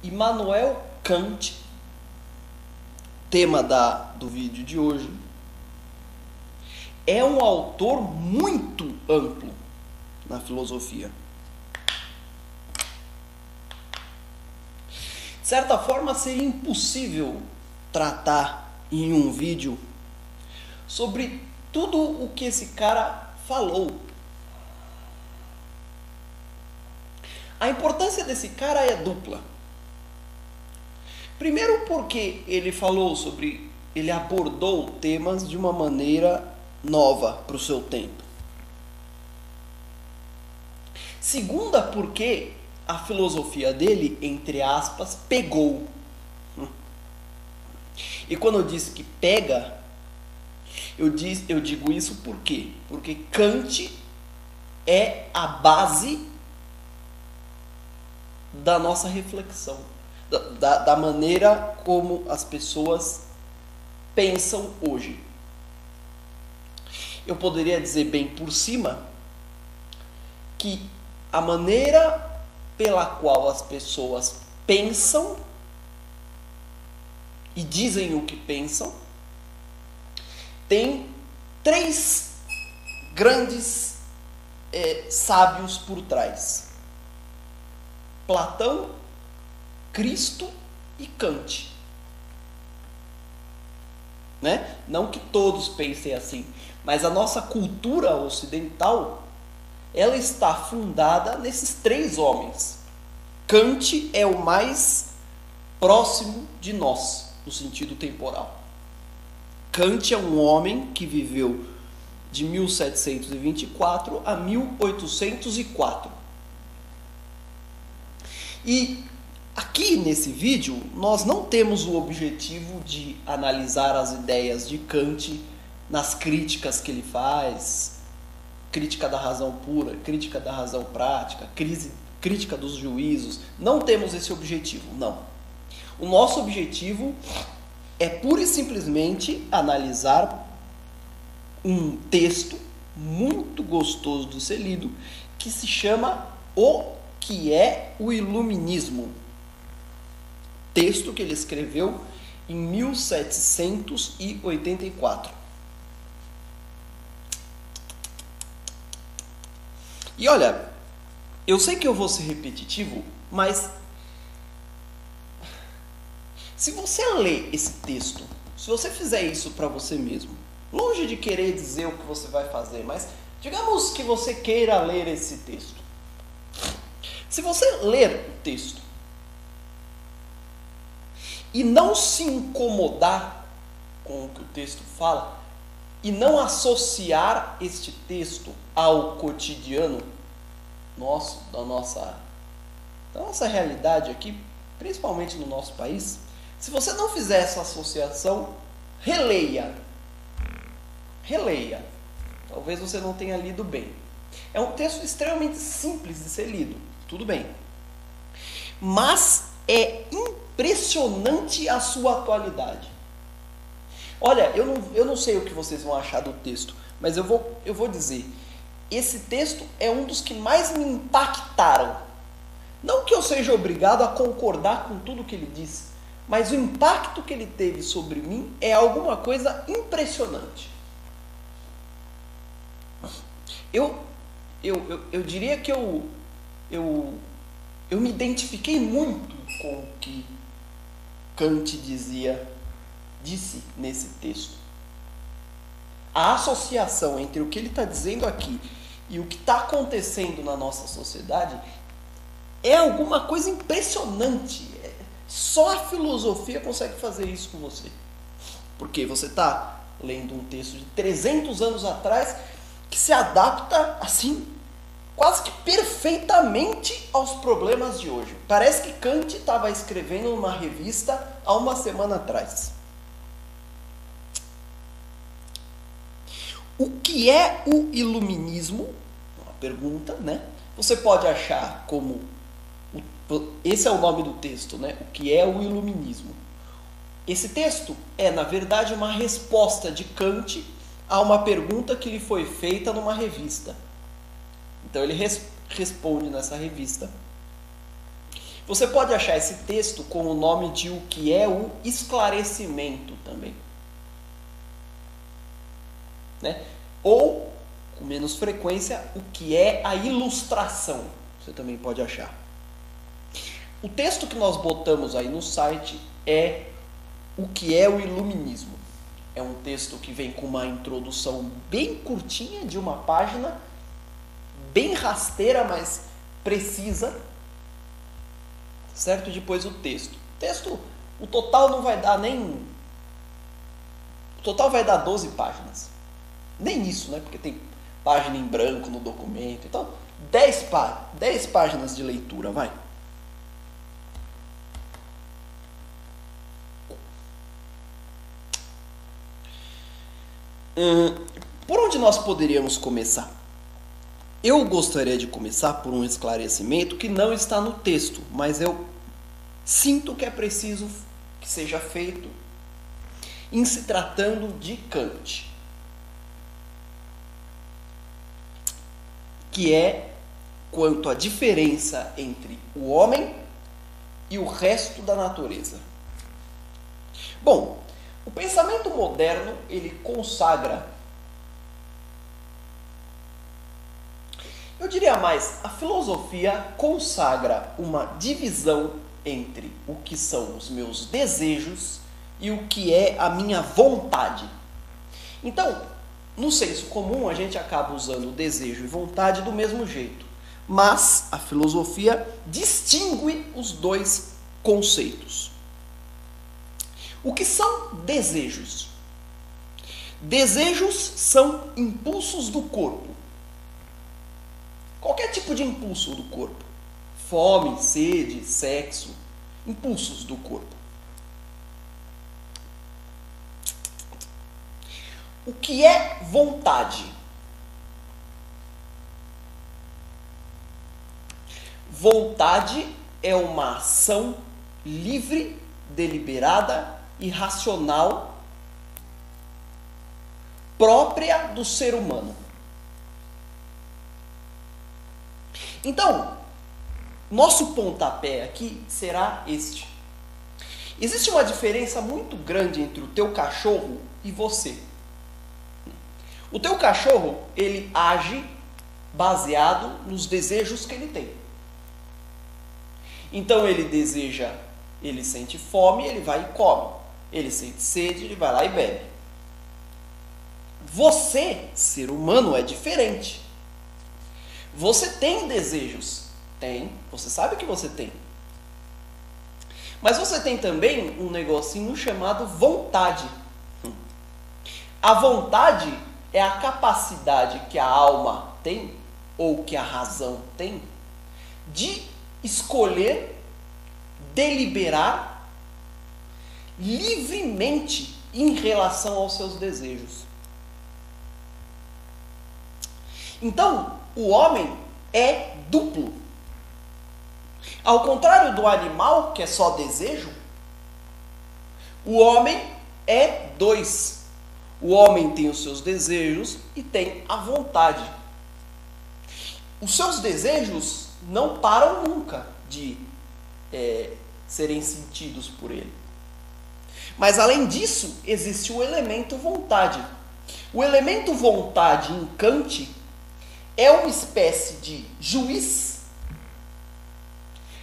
Immanuel Kant, tema do vídeo de hoje, é um autor muito amplo na filosofia. De certa forma, seria impossível tratar em um vídeo sobre tudo o que esse cara falou. A importância desse cara é dupla. Primeiro porque ele abordou temas de uma maneira nova para o seu tempo. Segunda porque a filosofia dele, entre aspas, pegou. E quando eu disse que pega, eu digo isso por quê? Porque Kant é a base da nossa reflexão, da maneira como as pessoas pensam hoje. Eu poderia dizer bem por cima que a maneira pela qual as pessoas pensam e dizem o que pensam tem três grandes sábios por trás: Platão, Cristo e Kant. Né? Não que todos pensem assim, mas a nossa cultura ocidental, ela está fundada nesses três homens. Kant é o mais próximo de nós, no sentido temporal. Kant é um homem que viveu de 1724 a 1804. E aqui nesse vídeo, nós não temos o objetivo de analisar as ideias de Kant nas críticas que ele faz, crítica da razão pura, crítica da razão prática, crítica dos juízos. Não temos esse objetivo, não. O nosso objetivo é pura e simplesmente analisar um texto muito gostoso de ser lido, que se chama O que é o Iluminismo. Texto que ele escreveu em 1784. E olha, eu sei que eu vou ser repetitivo, mas se você ler esse texto, se você fizer isso para você mesmo, longe de querer dizer o que você vai fazer, mas digamos que você queira ler esse texto. Se você ler o texto e não se incomodar com o que o texto fala, e não associar este texto ao cotidiano nosso, da nossa realidade aqui, principalmente no nosso país, se você não fizer essa associação, releia. Talvez você não tenha lido bem. É um texto extremamente simples de ser lido, tudo bem. Mas é impressionante a sua atualidade. Olha, eu não sei o que vocês vão achar do texto, mas eu vou dizer, esse texto é um dos que mais me impactaram. Não que eu seja obrigado a concordar com tudo que ele disse, mas o impacto que ele teve sobre mim é alguma coisa impressionante. Eu diria que eu me identifiquei muito com o que Kant disse nesse texto. A associação entre o que ele está dizendo aqui e o que está acontecendo na nossa sociedade é alguma coisa impressionante. Só a filosofia consegue fazer isso com você. Porque você está lendo um texto de 300 anos atrás que se adapta, assim, quase que perfeitamente aos problemas de hoje. Parece que Kant estava escrevendo numa revista há uma semana atrás. O que é o iluminismo? Uma pergunta, né? Você pode achar como... Esse é o nome do texto, né? O que é o iluminismo? Esse texto é, na verdade, uma resposta de Kant a uma pergunta que lhe foi feita numa revista. Então ele responde nessa revista Você pode achar esse texto com o nome de o que é o esclarecimento também. Né? Ou, com menos frequência, o que é a ilustração. Você também pode achar. O texto que nós botamos aí no site é o que é o iluminismo. É um texto que vem com uma introdução bem curtinha, de uma página, bem rasteira, mas precisa, certo? E depois o texto. O total não vai dar nem... O total vai dar 12 páginas. Nem isso, né? Porque tem página em branco no documento. Então, 10 páginas de leitura, vai. Por onde nós poderíamos começar? Eu gostaria de começar por um esclarecimento que não está no texto, mas eu sinto que é preciso que seja feito em se tratando de Kant, que é quanto à diferença entre o homem e o resto da natureza. Bom, o pensamento moderno, ele consagra, eu diria mais, a filosofia consagra uma divisão entre o que são os meus desejos e o que é a minha vontade. Então, no senso comum, a gente acaba usando desejo e vontade do mesmo jeito, mas a filosofia distingue os dois conceitos. O que são desejos? Desejos são impulsos do corpo. Qualquer tipo de impulso do corpo. Fome, sede, sexo. Impulsos do corpo. O que é vontade? Vontade é uma ação livre, deliberada e racional própria do ser humano. Então, nosso pontapé aqui será este. Existe uma diferença muito grande entre o teu cachorro e você. O teu cachorro, ele age baseado nos desejos que ele tem. Então ele deseja, ele sente fome, ele vai e come. Ele sente sede, ele vai lá e bebe. Você, ser humano, é diferente. Você tem desejos? Tem. Você sabe que você tem. Mas você tem também um negocinho chamado vontade. A vontade é a capacidade que a alma tem, ou que a razão tem, de escolher, deliberar livremente em relação aos seus desejos. Então, o homem é duplo. Ao contrário do animal, que é só desejo, o homem é dois. O homem tem os seus desejos e tem a vontade. Os seus desejos não param nunca de serem sentidos por ele. Mas além disso, existe o elemento vontade. O elemento vontade em Kant é uma espécie de juiz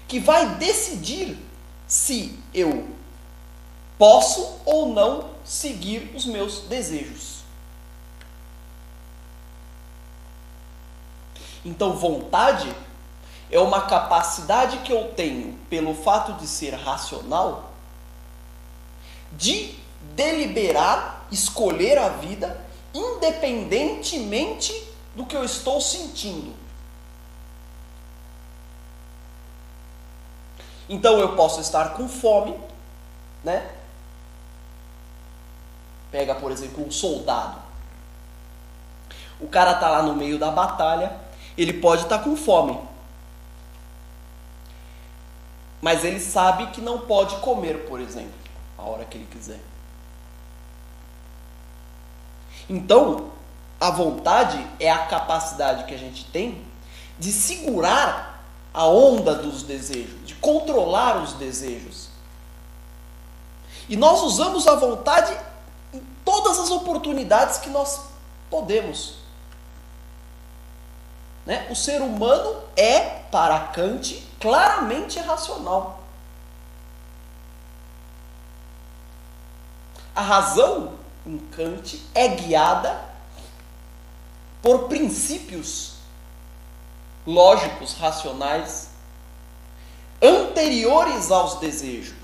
que vai decidir se eu posso ou não seguir os meus desejos. Então, vontade é uma capacidade que eu tenho, pelo fato de ser racional, de deliberar, escolher a vida, independentemente do que eu estou sentindo. Então eu posso estar com fome, né? Pega, por exemplo, um soldado. O cara está lá no meio da batalha, ele pode estar com fome. Mas ele sabe que não pode comer, por exemplo, a hora que ele quiser. Então, a vontade é a capacidade que a gente tem de segurar a onda dos desejos, de controlar os desejos. E nós usamos a vontade em todas as oportunidades que nós podemos. Né? O ser humano é, para Kant, claramente racional. A razão, em Kant, é guiada por princípios lógicos, racionais, anteriores ao desejo,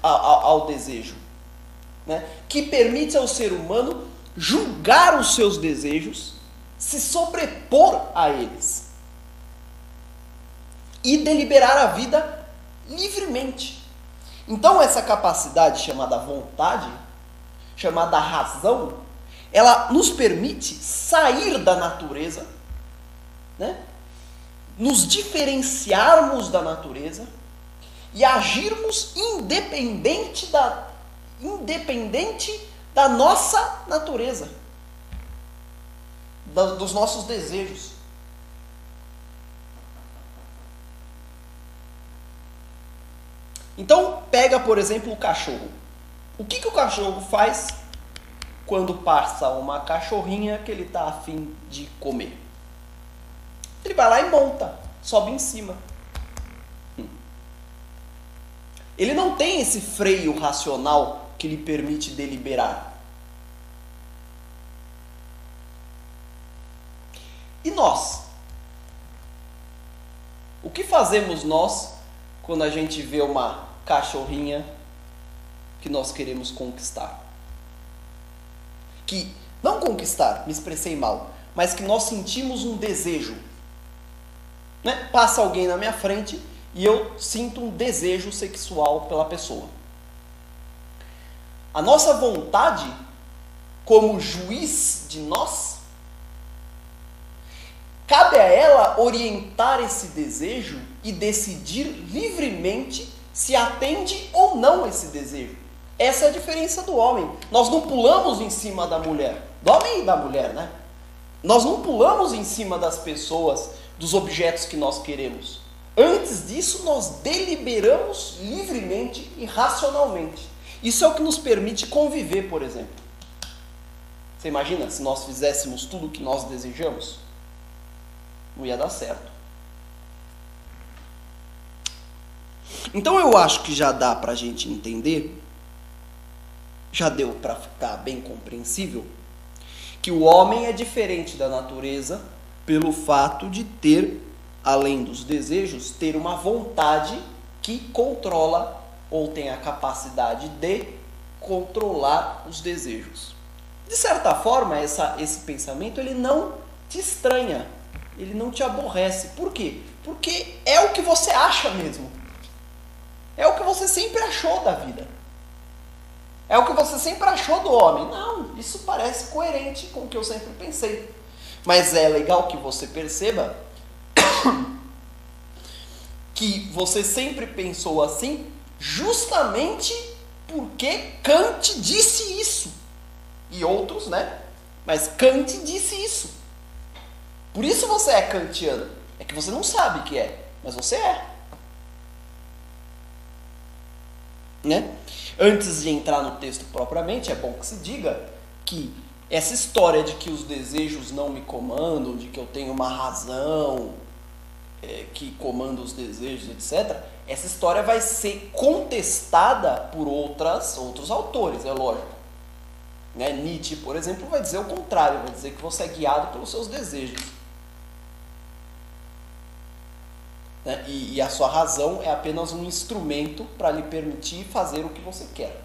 né? Que permite ao ser humano julgar os seus desejos, se sobrepor a eles e deliberar a vida livremente. Então essa capacidade chamada vontade, chamada razão, ela nos permite sair da natureza, né? Nos diferenciarmos da natureza e agirmos independente da nossa natureza, dos nossos desejos. Então, pega, por exemplo, o cachorro. O que o cachorro faz quando passa uma cachorrinha que ele está a fim de comer? Ele vai lá e monta, sobe em cima. Ele não tem esse freio racional que lhe permite deliberar. E nós? O que fazemos nós quando a gente vê uma cachorrinha que nós queremos conquistar? Que, não conquistar, me expressei mal, mas que nós sentimos um desejo. Né? Passa alguém na minha frente e eu sinto um desejo sexual pela pessoa. A nossa vontade, como juiz de nós, cabe a ela orientar esse desejo e decidir livremente se atende ou não esse desejo. Essa é a diferença do homem. Nós não pulamos em cima da mulher, do homem e da mulher, né? Nós não pulamos em cima das pessoas, dos objetos que nós queremos. Antes disso, nós deliberamos livremente e racionalmente. Isso é o que nos permite conviver, por exemplo. Você imagina se nós fizéssemos tudo o que nós desejamos? Não ia dar certo. Então eu acho que já dá para a gente entender, já deu para ficar bem compreensível, que o homem é diferente da natureza pelo fato de ter, além dos desejos, ter uma vontade que controla ou tem a capacidade de controlar os desejos. De certa forma, esse pensamento ele não te estranha, ele não te aborrece. Por quê? Porque é o que você acha mesmo. É o que você sempre achou da vida. É o que você sempre achou do homem. Não, isso parece coerente com o que eu sempre pensei. Mas é legal que você perceba que você sempre pensou assim justamente porque Kant disse isso. E outros, né? Mas Kant disse isso. Por isso você é kantiano. É que você não sabe que é, mas você é. Né? Antes de entrar no texto propriamente, é bom que se diga que essa história de que os desejos não me comandam, de que eu tenho uma razão que comanda os desejos, etc., essa história vai ser contestada por outros autores, é lógico. Né? Nietzsche, por exemplo, vai dizer o contrário, vai dizer que você é guiado pelos seus desejos. Né? E a sua razão é apenas um instrumento para lhe permitir fazer o que você quer.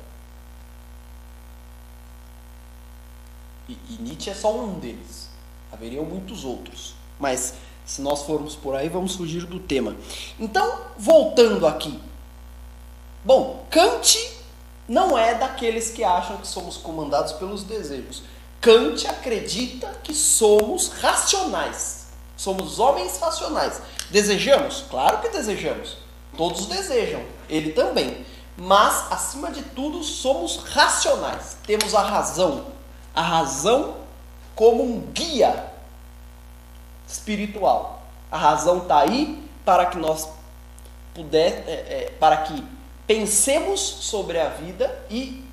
E Nietzsche é só um deles. Haveriam muitos outros. Mas, se nós formos por aí, vamos fugir do tema. Então, voltando aqui. Bom, Kant não é daqueles que acham que somos comandados pelos desejos. Kant acredita que somos racionais. Somos homens racionais. Desejamos? Claro que desejamos. Todos desejam. Ele também. Mas, acima de tudo, somos racionais. Temos a razão. A razão como um guia espiritual. A razão está aí para que nós para que pensemos sobre a vida e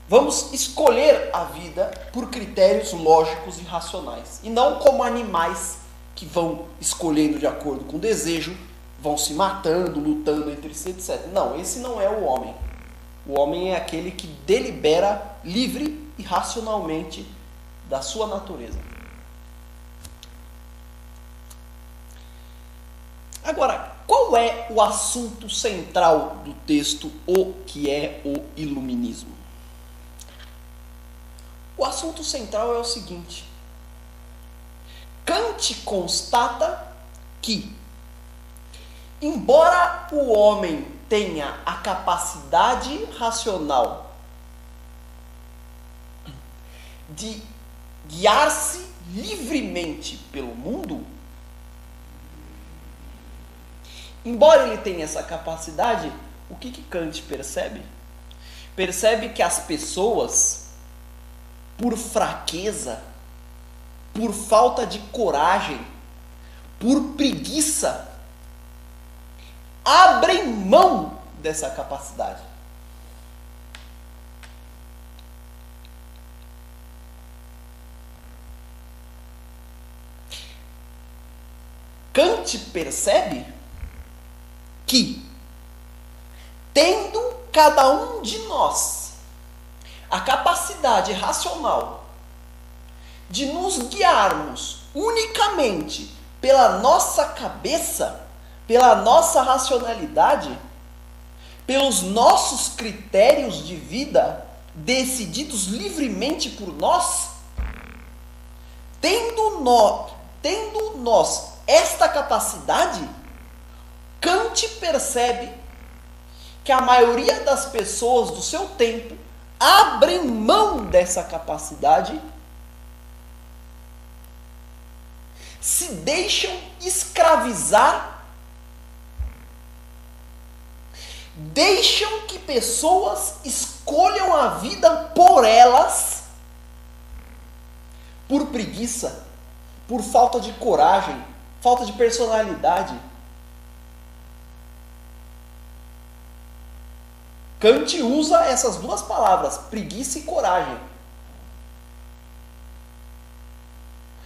vamos escolher a vida por critérios lógicos e racionais. E não como animais que vão escolhendo de acordo com o desejo, vão se matando, lutando entre si, etc. Não, esse não é o homem. O homem é aquele que delibera livre e racionalmente da sua natureza. Agora, qual é o assunto central do texto, o que é o iluminismo? O assunto central é o seguinte: Kant constata que, embora o homem tenha a capacidade racional de guiar-se livremente pelo mundo, embora ele tenha essa capacidade, o que Kant percebe? Percebe que as pessoas, por fraqueza, por falta de coragem, por preguiça, abrem mão dessa capacidade. Kant percebe que, tendo cada um de nós a capacidade racional de nos guiarmos unicamente pela nossa cabeça, pela nossa racionalidade, pelos nossos critérios de vida decididos livremente por nós, tendo nós esta capacidade, Kant percebe que a maioria das pessoas do seu tempo abrem mão dessa capacidade, se deixam escravizar, deixam que pessoas escolham a vida por elas, por preguiça, por falta de coragem, falta de personalidade. Kant usa essas duas palavras, preguiça e coragem.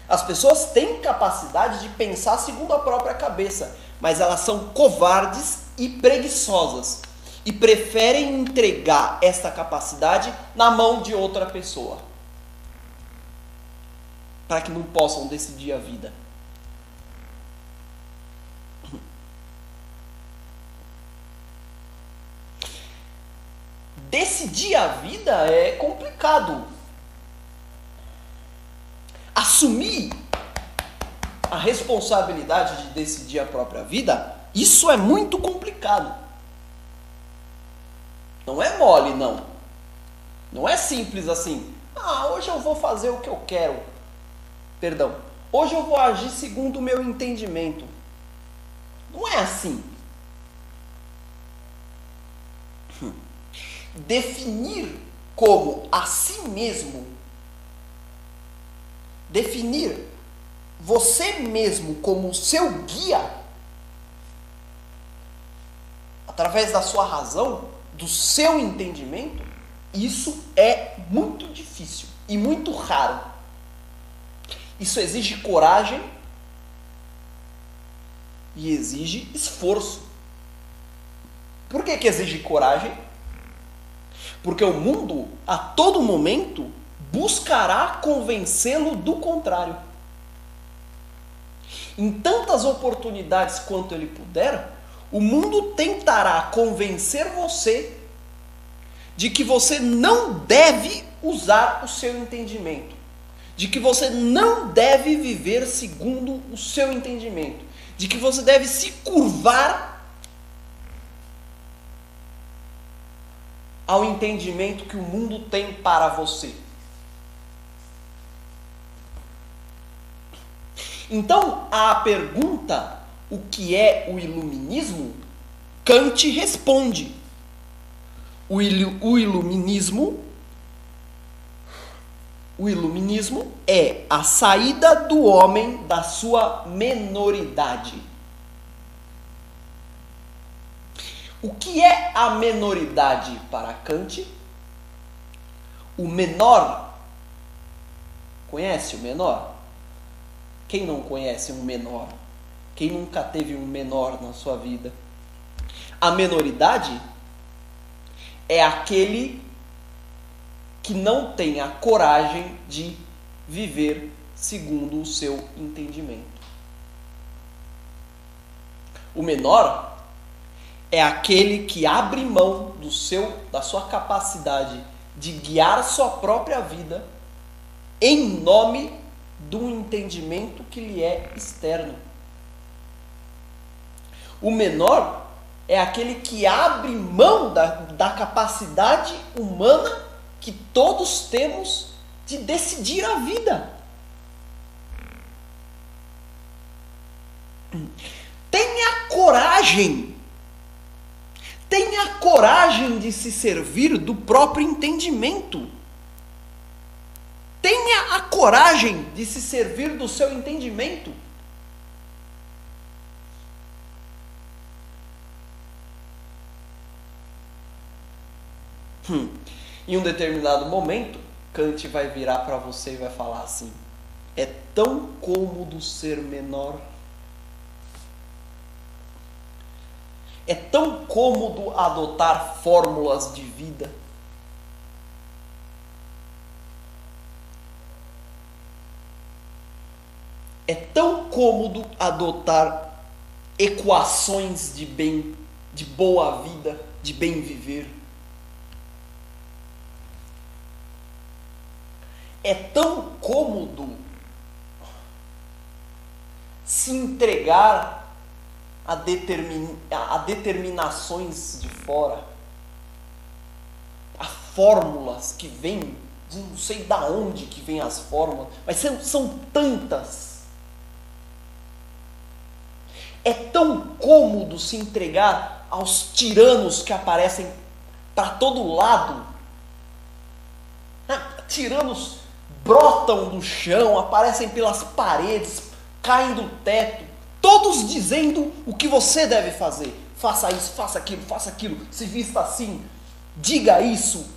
As pessoas têm capacidade de pensar segundo a própria cabeça, mas elas são covardes e preguiçosas e preferem entregar esta capacidade na mão de outra pessoa, para que não possam decidir a vida. Decidir a vida é complicado. Assumir a responsabilidade de decidir a própria vida, isso é muito complicado. Não é mole, não. Não é simples assim. Hoje eu vou fazer o que eu quero. Perdão. Hoje eu vou agir segundo o meu entendimento. Não é assim. Definir como a si mesmo, definir você mesmo como seu guia, através da sua razão, do seu entendimento, isso é muito difícil e muito raro. Isso exige coragem e exige esforço. Por que exige coragem? Porque o mundo, a todo momento, buscará convencê-lo do contrário. Em tantas oportunidades quanto ele puder, o mundo tentará convencer você de que você não deve usar o seu entendimento, de que você não deve viver segundo o seu entendimento, de que você deve se curvar ao entendimento que o mundo tem para você. Então, à pergunta, o que é o iluminismo? Kant responde: o iluminismo é a saída do homem da sua menoridade. O que é a menoridade para Kant? O menor. Conhece o menor? Quem não conhece um menor? Quem nunca teve um menor na sua vida? A menoridade é aquele que não tem a coragem de viver segundo o seu entendimento. O menor é aquele que abre mão da sua capacidade de guiar sua própria vida em nome de um entendimento que lhe é externo. O menor é aquele que abre mão da capacidade humana que todos temos de decidir a vida. Tenha coragem. Tenha coragem de se servir do próprio entendimento. Tenha a coragem de se servir do seu entendimento. Em um determinado momento, Kant vai virar para você e vai falar assim: é tão cômodo ser menor. É tão cômodo adotar fórmulas de vida. É tão cômodo adotar equações de bem, de boa vida, de bem viver. É tão cômodo se entregar a determinações de fora, a fórmulas que vêm, de não sei da onde que vêm as fórmulas, mas são tantas. É tão cômodo se entregar aos tiranos que aparecem para todo lado. Tiranos brotam do chão, aparecem pelas paredes, caem do teto, todos dizendo o que você deve fazer. Faça isso, faça aquilo, se vista assim, diga isso,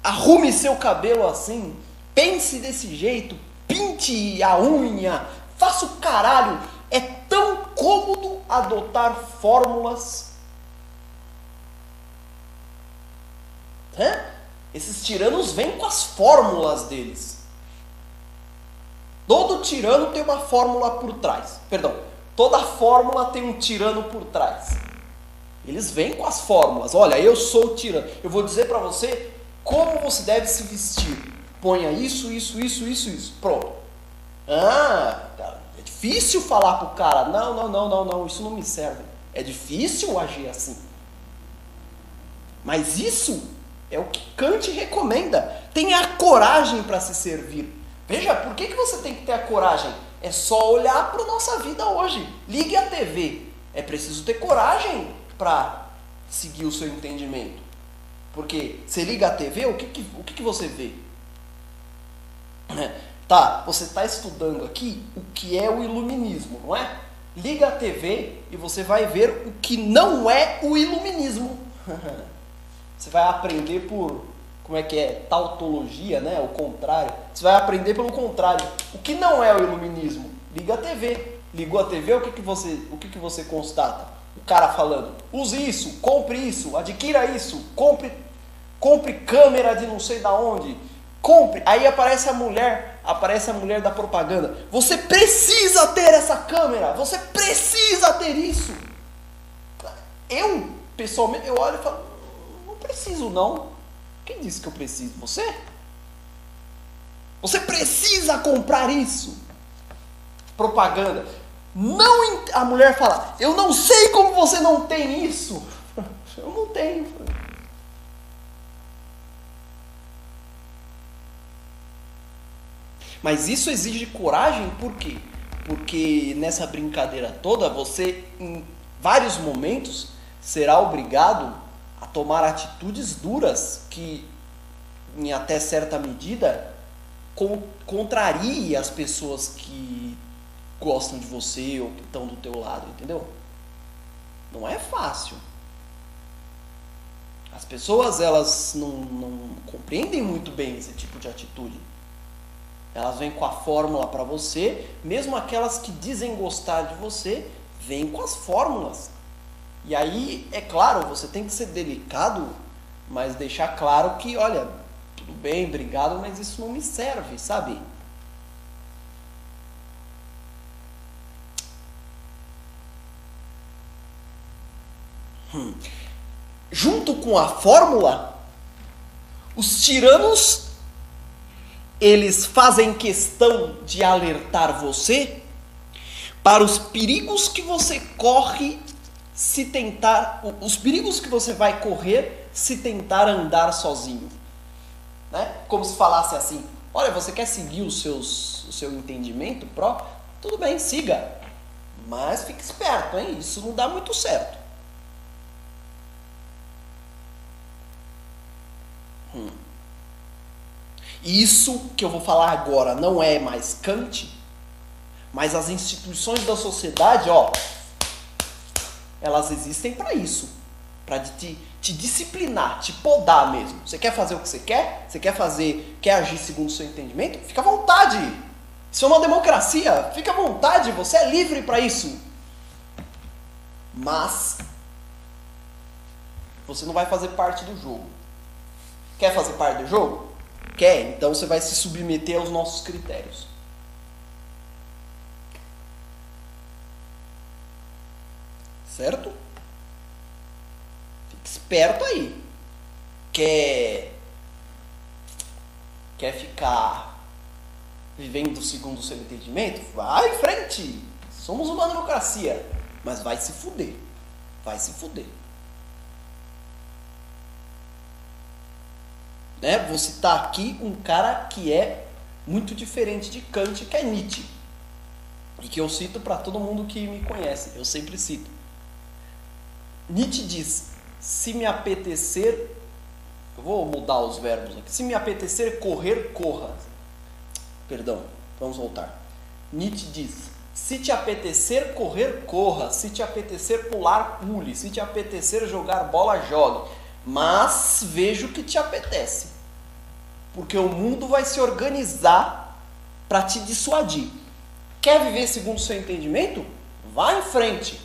arrume seu cabelo assim, pense desse jeito, pinte a unha, faça o caralho. É tão cômodo adotar fórmulas. Esses tiranos vêm com as fórmulas deles. Todo tirano tem uma fórmula por trás. Perdão, toda fórmula tem um tirano por trás. Eles vêm com as fórmulas. Olha, eu sou o tirano. Eu vou dizer para você como você deve se vestir. Ponha isso. Pronto. É difícil falar pro cara. Não, isso não me serve. É difícil agir assim. Mas isso é o que Kant recomenda. Tenha a coragem para se servir. Veja, por que você tem que ter a coragem? É só olhar para a nossa vida hoje. Ligue a TV. É preciso ter coragem para seguir o seu entendimento. Porque você liga a TV, o que você vê? Tá, você está estudando aqui o que é o iluminismo, não é? Liga a TV e você vai ver o que não é o iluminismo. Você vai aprender por, tautologia, né? O contrário. Você vai aprender pelo contrário. O que não é o iluminismo? Liga a TV. Ligou a TV, o que você constata? O cara falando, use isso, compre isso, adquira isso, compre câmera de não sei da onde, compre. Aí aparece a mulher da propaganda. Você precisa ter essa câmera, você precisa ter isso. Eu, pessoalmente, eu olho e falo, preciso não. Quem disse que eu preciso? Você? Você precisa comprar isso. Propaganda. Não, a mulher fala, eu não sei como você não tem isso. Eu não tenho. Mas isso exige coragem, por quê? Porque nessa brincadeira toda, você, em vários momentos, será obrigado a tomar atitudes duras que, em até certa medida, contrarie as pessoas que gostam de você ou que estão do teu lado, entendeu? Não é fácil. As pessoas, elas não compreendem muito bem esse tipo de atitude. Elas vêm com a fórmula para você, mesmo aquelas que dizem gostar de você, vêm com as fórmulas. E aí, é claro, você tem que ser delicado, mas deixar claro que, olha, tudo bem, obrigado, mas isso não me serve, sabe? Junto com a fórmula, os tiranos, eles fazem questão de alertar você para os perigos que você corre se tentar, os perigos que você vai correr se tentar andar sozinho, né? Como se falasse assim: olha, você quer seguir o seu entendimento próprio? Tudo bem, siga, mas fique esperto, hein? Isso não dá muito certo. Isso que eu vou falar agora não é mais Kant, mas as instituições da sociedade, ó, elas existem para isso, para te disciplinar, te podar mesmo. Você quer fazer o que você quer? Você quer agir segundo o seu entendimento? Fica à vontade. Isso é uma democracia. Fica à vontade, você é livre para isso. Mas você não vai fazer parte do jogo. Quer fazer parte do jogo? Quer? Então você vai se submeter aos nossos critérios. Certo? Fique esperto aí. Quer ficar vivendo segundo o seu entendimento? Vai em frente. Somos uma democracia. Mas vai se fuder. Vai se fuder. Né? Vou citar aqui um cara que é muito diferente de Kant, que é Nietzsche. E que eu cito para todo mundo que me conhece. Eu sempre cito. Nietzsche diz: se me apetecer, eu vou mudar os verbos aqui, se me apetecer correr, corra. Perdão, vamos voltar. Nietzsche diz: se te apetecer correr, corra. Se te apetecer pular, pule. Se te apetecer jogar bola, jogue. Mas veja o que te apetece, porque o mundo vai se organizar para te dissuadir. Quer viver segundo o seu entendimento? Vá em frente.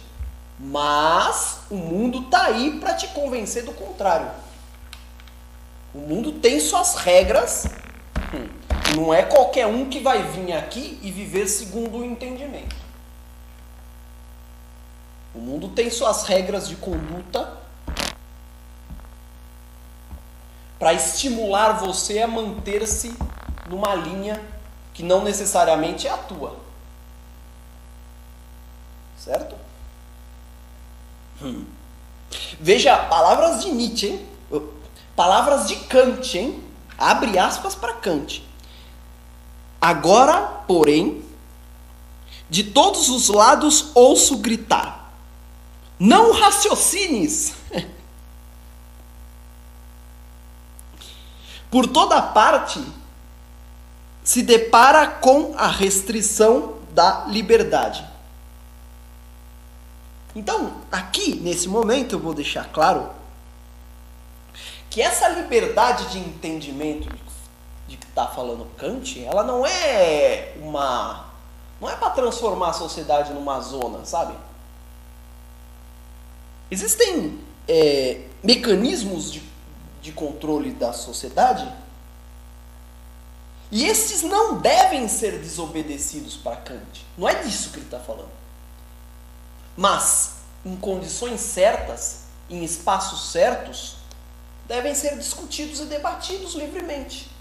Mas o mundo está aí para te convencer do contrário. O mundo tem suas regras. Não é qualquer um que vai vir aqui e viver segundo o entendimento. O mundo tem suas regras de conduta para estimular você a manter-se numa linha que não necessariamente é a tua. Certo? Veja, palavras de Nietzsche, hein? Palavras de Kant, hein? Abre aspas para Kant. Agora, porém, de todos os lados ouço gritar: não raciocines! Por toda parte se depara com a restrição da liberdade. Então, aqui, nesse momento, eu vou deixar claro que essa liberdade de entendimento de que está falando Kant, ela não é para transformar a sociedade numa zona, sabe? Existem mecanismos de controle da sociedade e esses não devem ser desobedecidos para Kant. Não é disso que ele está falando. Mas, em condições certas, em espaços certos, devem ser discutidos e debatidos livremente.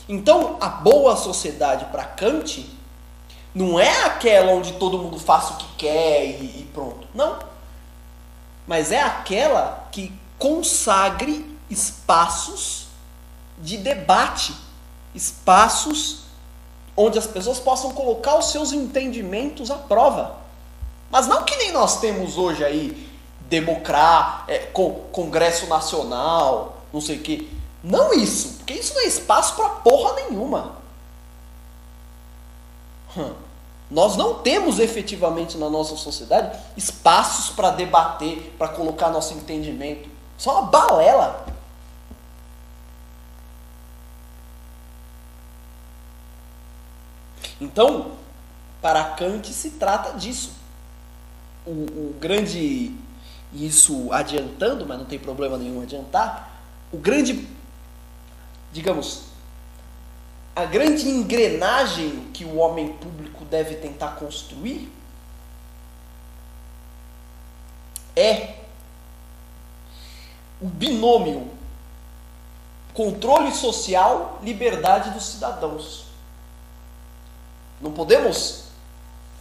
Então, a boa sociedade para Kant não é aquela onde todo mundo faça o que quer e pronto. Não. Mas é aquela que consagre espaços de debate, espaços onde as pessoas possam colocar os seus entendimentos à prova. Mas não que nem nós temos hoje aí, Congresso Nacional, não sei o quê. Não isso, porque isso não é espaço pra porra nenhuma. Nós não temos efetivamente na nossa sociedade espaços para debater, para colocar nosso entendimento. Só uma balela. Então, para Kant se trata disso. O grande, isso adiantando, mas não tem problema nenhum adiantar, o grande, digamos, a grande engrenagem que o homem público deve tentar construir é o binômio controle social, liberdade dos cidadãos. Não podemos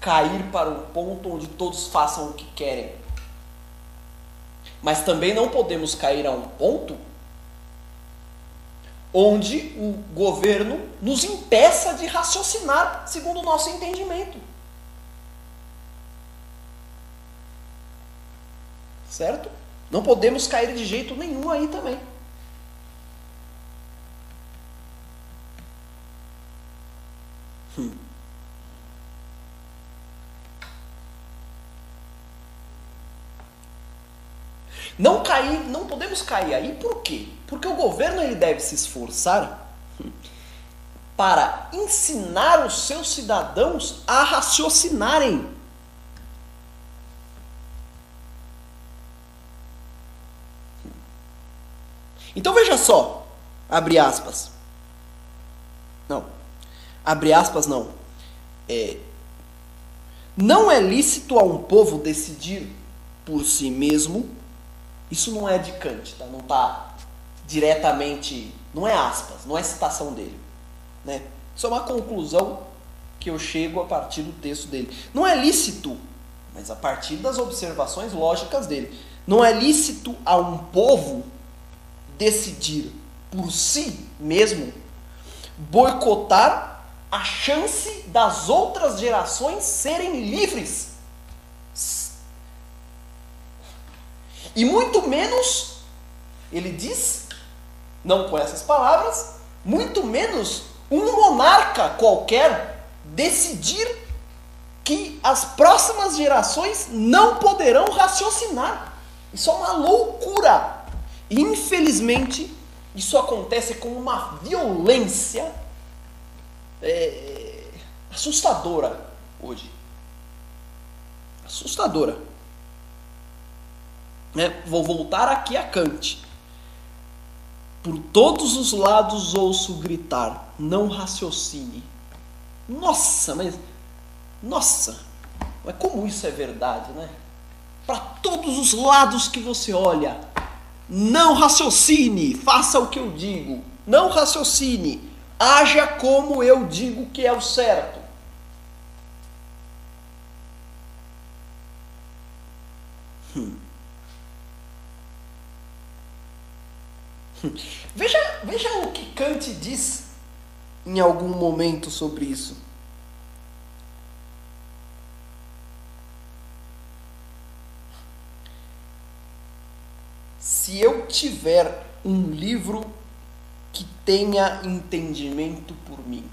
cair para um ponto onde todos façam o que querem. Mas também não podemos cair a um ponto onde o governo nos impeça de raciocinar segundo o nosso entendimento. Certo? Não podemos cair de jeito nenhum aí também. Não podemos cair aí, por quê? Porque o governo ele deve se esforçar para ensinar os seus cidadãos a raciocinarem. Então veja só, abre aspas. Não, abre aspas não. Não é lícito a um povo decidir por si mesmo. Isso não é de Kant, tá? Não está diretamente, não é aspas, não é citação dele, né? Isso é uma conclusão que eu chego a partir do texto dele. Não é lícito, mas a partir das observações lógicas dele, não é lícito a um povo decidir por si mesmo, boicotar a chance das outras gerações serem livres. E muito menos, ele diz, não com essas palavras, muito menos um monarca qualquer decidir que as próximas gerações não poderão raciocinar. Isso é uma loucura. E, infelizmente, isso acontece com uma violência assustadora hoje. Assustadora. Vou voltar aqui a Kant. Por todos os lados ouço gritar, não raciocine. Nossa, mas como isso é verdade, né? Para todos os lados que você olha, não raciocine, faça o que eu digo. Não raciocine, haja como eu digo que é o certo. Veja o que Kant diz em algum momento sobre isso. Se eu tiver um livro que tenha entendimento por mim,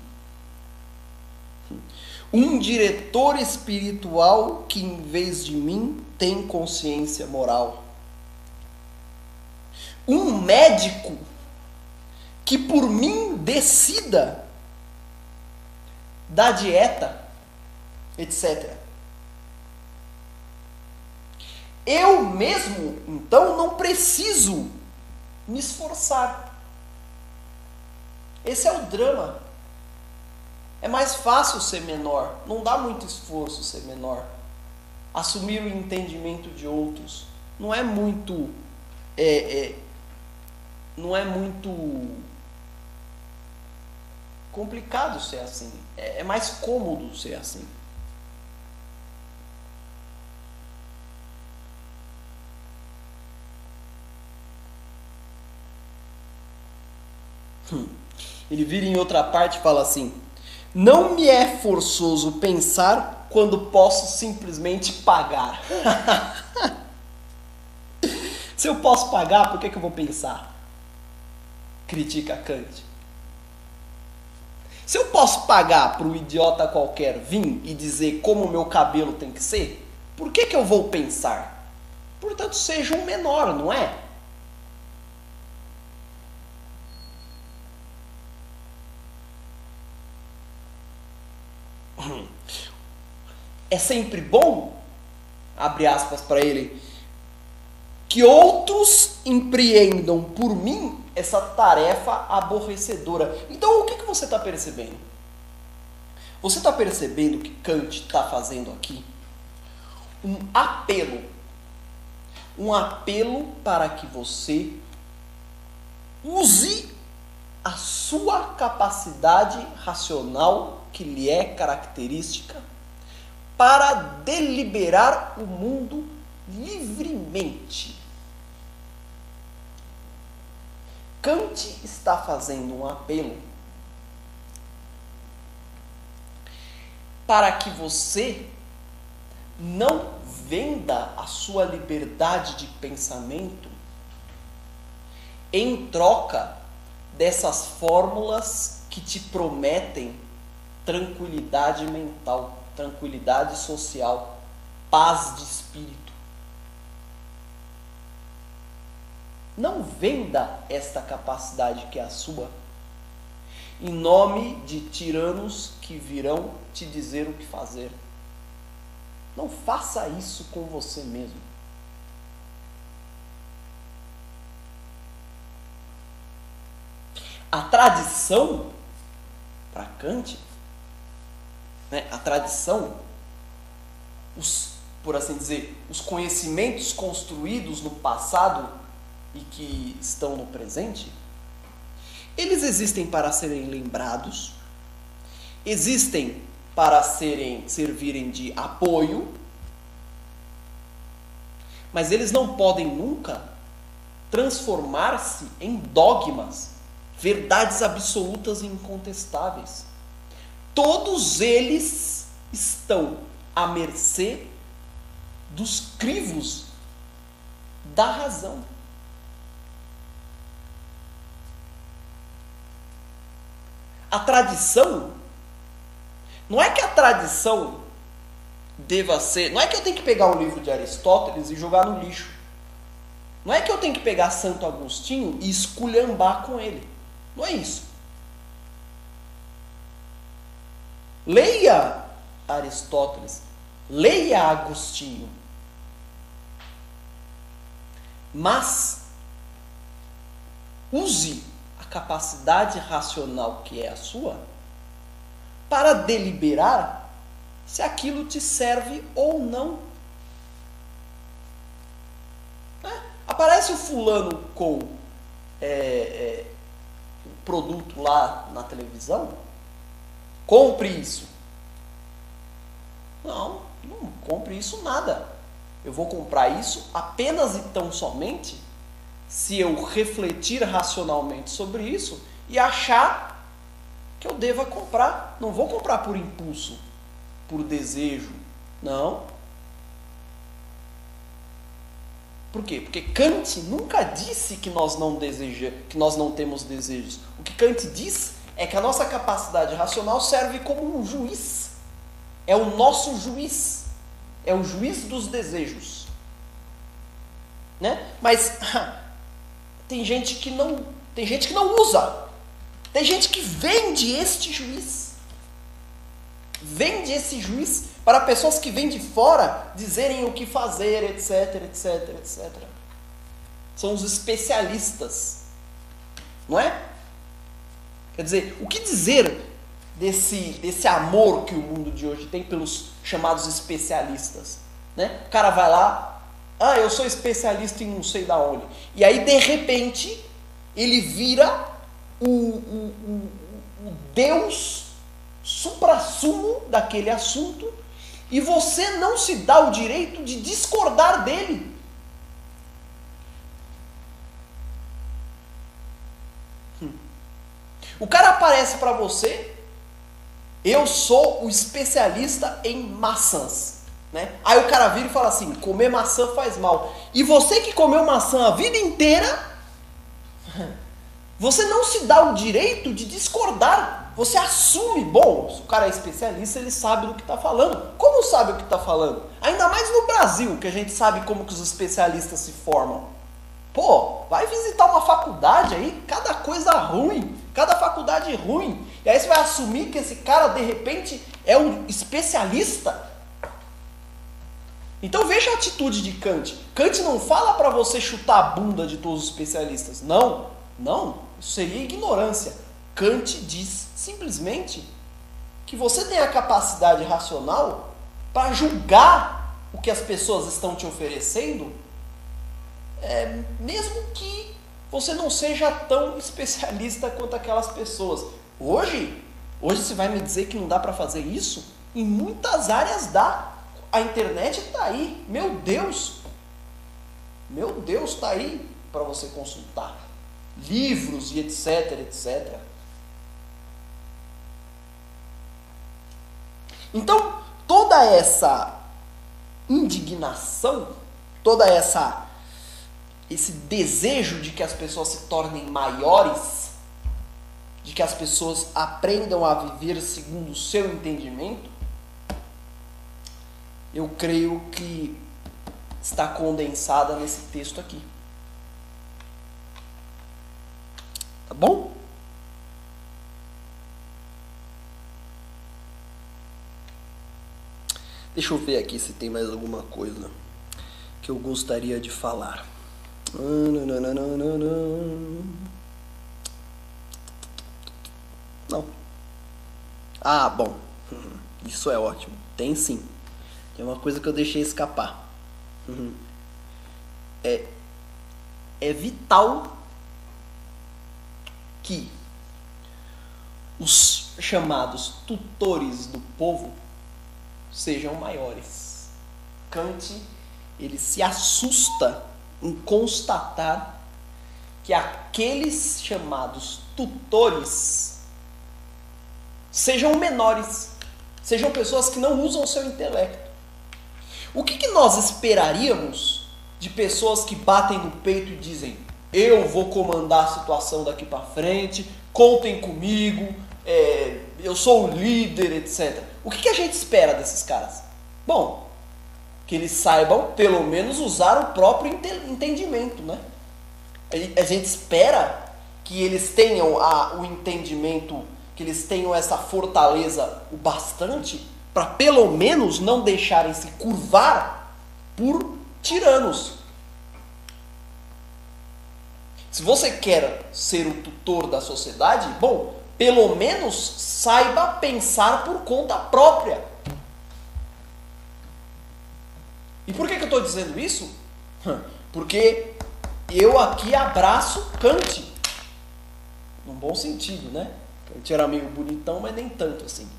um diretor espiritual que em vez de mim tem consciência moral, um médico que por mim decida da dieta, etc. Eu mesmo, então, não preciso me esforçar. Esse é o drama. É mais fácil ser menor. Não dá muito esforço ser menor. Assumir o entendimento de outros. Não é muito... não é muito complicado ser assim. É mais cômodo ser assim. Ele vira em outra parte e fala assim: não me é forçoso pensar quando posso simplesmente pagar. Se eu posso pagar, por que eu vou pensar? Critica Kant. Se eu posso pagar para um idiota qualquer vir e dizer como o meu cabelo tem que ser, por que eu vou pensar? Portanto, seja um menor, não é? É sempre bom, abre aspas para ele, que outros empreendam por mim essa tarefa aborrecedora. Então, o que você está percebendo? Você está percebendo que Kant está fazendo aqui um apelo para que você use a sua capacidade racional, que lhe é característica, para deliberar o mundo livremente. Kant está fazendo um apelo para que você não venda a sua liberdade de pensamento em troca dessas fórmulas que te prometem tranquilidade mental, tranquilidade social, paz de espírito. Não venda esta capacidade que é a sua em nome de tiranos que virão te dizer o que fazer. Não faça isso com você mesmo. A tradição, para Kant, né, a tradição, por assim dizer, os conhecimentos construídos no passado e que estão no presente, eles existem para serem lembrados, existem para servirem de apoio, mas eles não podem nunca transformar-se em dogmas, verdades absolutas e incontestáveis. Todos eles estão à mercê dos crivos da razão. A tradição, não é que a tradição deva ser, não é que eu tenho que pegar o livro de Aristóteles e jogar no lixo. Não é que eu tenho que pegar Santo Agostinho e esculhambar com ele. Não é isso. Leia Aristóteles, leia Agostinho. Mas use a capacidade racional que é a sua para deliberar se aquilo te serve ou não. Aparece o fulano com o produto lá na televisão, compre isso. Não compre isso nada. Eu vou comprar isso apenas e tão somente se eu refletir racionalmente sobre isso e achar que eu deva comprar. Não vou comprar por impulso, por desejo. Não. Por quê? Porque Kant nunca disse que nós não temos desejos. O que Kant diz é que a nossa capacidade racional serve como um juiz. É o nosso juiz. É o juiz dos desejos. Né? Mas tem gente que não usa. Tem gente que vende este juiz. Vende esse juiz para pessoas que vêm de fora dizerem o que fazer, etc, etc, etc. São os especialistas. Não é? Quer dizer, o que dizer desse amor que o mundo de hoje tem pelos chamados especialistas? Né? O cara vai lá, eu sou especialista em não sei da onde. E aí, de repente, ele vira o Deus suprassumo daquele assunto e você não se dá o direito de discordar dele. O cara aparece para você, eu sou o especialista em maçãs, né? Aí o cara vira e fala assim, comer maçã faz mal. E você que comeu maçã a vida inteira, você não se dá o direito de discordar. Você assume, bom, se o cara é especialista, ele sabe do que está falando. Como sabe o que está falando? Ainda mais no Brasil, que a gente sabe como que os especialistas se formam. Pô, vai visitar uma faculdade aí, cada coisa ruim, cada faculdade ruim. E aí você vai assumir que esse cara, de repente, é um especialista? Então veja a atitude de Kant. Kant não fala para você chutar a bunda de todos os especialistas. Não, não, isso seria ignorância. Kant diz simplesmente que você tem a capacidade racional para julgar o que as pessoas estão te oferecendo, mesmo que você não seja tão especialista quanto aquelas pessoas. Hoje você vai me dizer que não dá para fazer isso? Em muitas áreas dá. A internet está aí, meu Deus, está aí para você consultar. Livros e etc, etc. Então, toda essa indignação, esse desejo de que as pessoas se tornem maiores, de que as pessoas aprendam a viver segundo o seu entendimento, eu creio que está condensada nesse texto aqui. Tá bom? Deixa eu ver aqui se tem mais alguma coisa que eu gostaria de falar. Não. Ah, bom. Isso é ótimo. Tem sim. Tem uma coisa que eu deixei escapar. É vital que os chamados tutores do povo sejam maiores. Kant, ele se assusta em constatar que aqueles chamados tutores sejam menores, sejam pessoas que não usam o seu intelecto. O que nós esperaríamos de pessoas que batem no peito e dizem: eu vou comandar a situação daqui para frente, contem comigo, eu sou o líder, etc. O que a gente espera desses caras? Bom, que eles saibam pelo menos usar o próprio entendimento, né? A gente espera que eles tenham o entendimento, que eles tenham essa fortaleza o bastante para pelo menos não deixarem se curvar por tiranos. Se você quer ser o tutor da sociedade, bom, pelo menos saiba pensar por conta própria. E por que eu estou dizendo isso? Porque eu aqui abraço Kant. Num bom sentido, né? Kant era meio bonitão, mas nem tanto assim.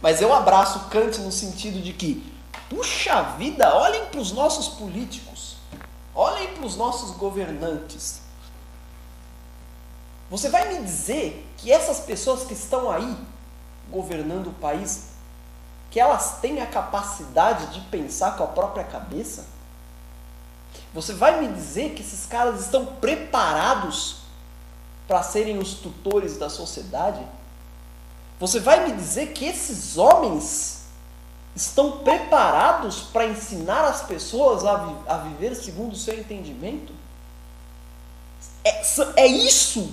Mas eu abraço Kant no sentido de que, puxa vida, olhem para os nossos políticos, olhem para os nossos governantes. Você vai me dizer que essas pessoas que estão aí governando o país, que elas têm a capacidade de pensar com a própria cabeça? Você vai me dizer que esses caras estão preparados para serem os tutores da sociedade? Você vai me dizer que esses estão preparados para ensinar as pessoas a viver segundo o seu entendimento? É isso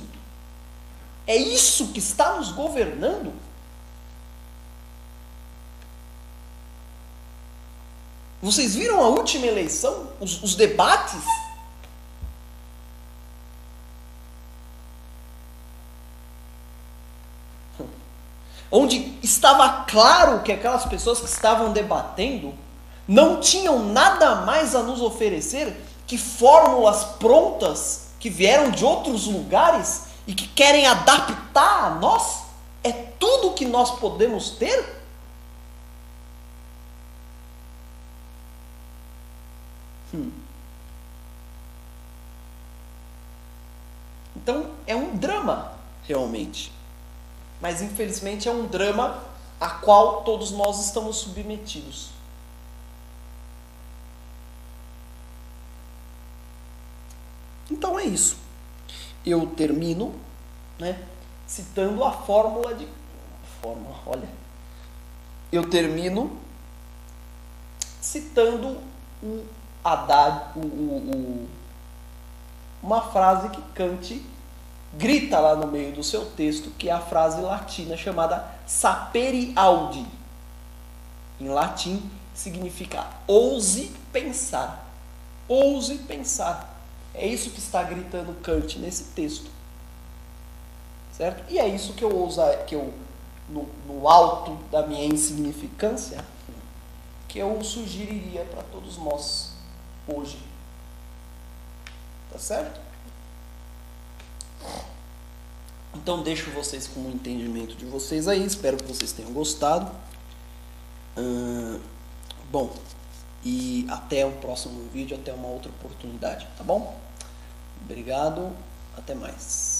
que está nos governando? Vocês viram a última eleição? Os debates? Onde estava claro que aquelas pessoas que estavam debatendo não tinham nada mais a nos oferecer que fórmulas prontas que vieram de outros lugares e que querem adaptar a nós? É tudo que nós podemos ter? Então é um drama, realmente. Mas infelizmente é um drama a qual todos nós estamos submetidos. Então é isso. Eu termino né? Citando a fórmula de... olha. Eu termino citando o Haddad, uma frase que Kant grita lá no meio do seu texto, que é a frase latina chamada sapere audi. Em latim significa ouse pensar. Ouse pensar. É isso que está gritando Kant nesse texto. Certo? E é isso que eu no alto da minha insignificância, que eu sugeriria para todos nós hoje. Tá certo? Então deixo vocês com o entendimento de vocês aí. Espero que vocês tenham gostado. Bom, e até o próximo vídeo, até uma outra oportunidade, tá bom? Obrigado, até mais.